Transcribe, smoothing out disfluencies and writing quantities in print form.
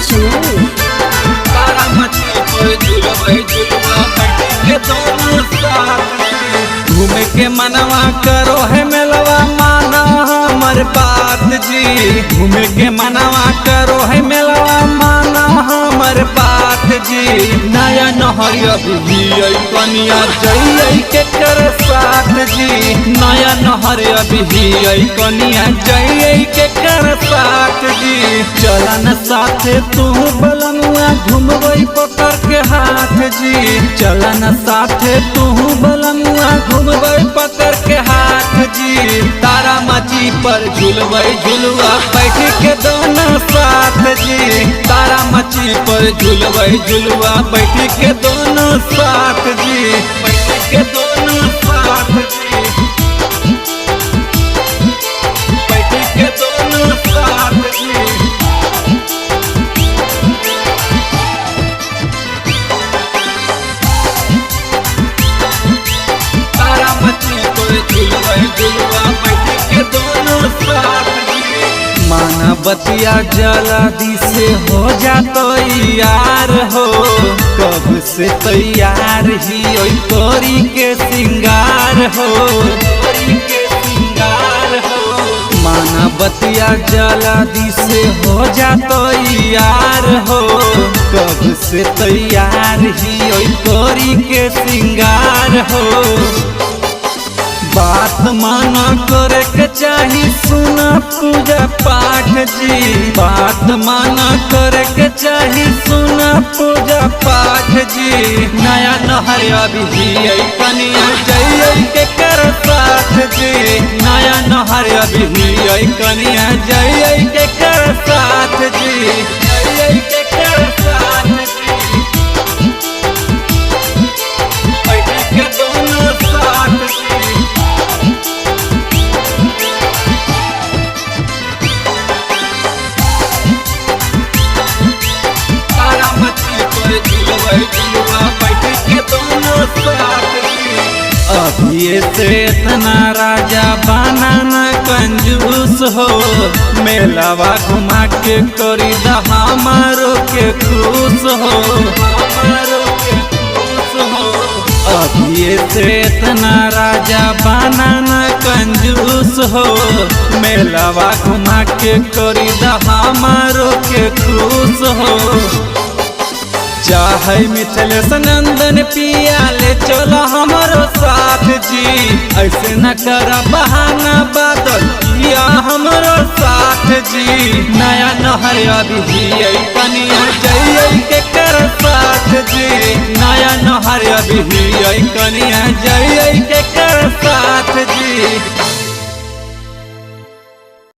Channel. तारा मछली पर झुलवा झुलवा के दोनों साथ घूमे के मनवा करो है मेलवा माना हमर बात जी। घूमे के मनवा करो है मेलवा माना हमर बात जी। नया नहरिया भी कनिया जइए के कर साथ जी। नया नहरिया भी कनिया जइए के कर साथ जी। चलन साथे तू बलनुआ घूमबई पकड़ के हाथ जी। चलन साथे तू बलनुआ घूमबई पकड़ के हाथ जी। तारा माची पर झुलबई झुलवा बैठ के दोनों साथ जी। तारा माची पर झुलबई झुलवा बैठ के दोनों साथ जी। बैठ के दोनों साथ जी। बैठ के दोनों साथ जी। तारा मछली पर झुलवा झुलवा बैठ के दोनों साथ जी। माना बतिया जल्दी से हो जातो यार हो। कब से तैयार ही ओई तोरी के सिंगार हो। तोरी के सिंगार हो। माना बतिया जल्दी से हो जातो यार हो। कब से तैयार ही ओई तोरी के सिंगार हो। बात माना करे के चाही सुना पूजा पाठ जी। बात माना करे के चाही सुना पूजा पाठ जी। नया नहरिया भी कनिया जइए के कर साथ जी। नया नहरिया भी कनिया जइए के कर साथ जी। जइए के कर साथ जी। बैठ के दोनों साथ जी। तारा मछली पर झुलवा झुलवा बैठ के दोनों साथ जी। अभी से इतना राजा बनाना कंजूस हो। मेलावा घुमा के करी दा हमारो के खुश हो। हमारो के खुश हो। अभी से इतना राजा बनाना कंजूस हो। मेलावा घुमा के करी दा हमारो के खुश हो। चाहे मिथिलेश नंदन पिया ले चलो हमारो साथ जी। ऐसे न कर बहाना बादल पिया हमारो साथ जी। नया नहरिया भी कनिया जइए के कर साथ जी। नया नहरिया भी कनिया जइए के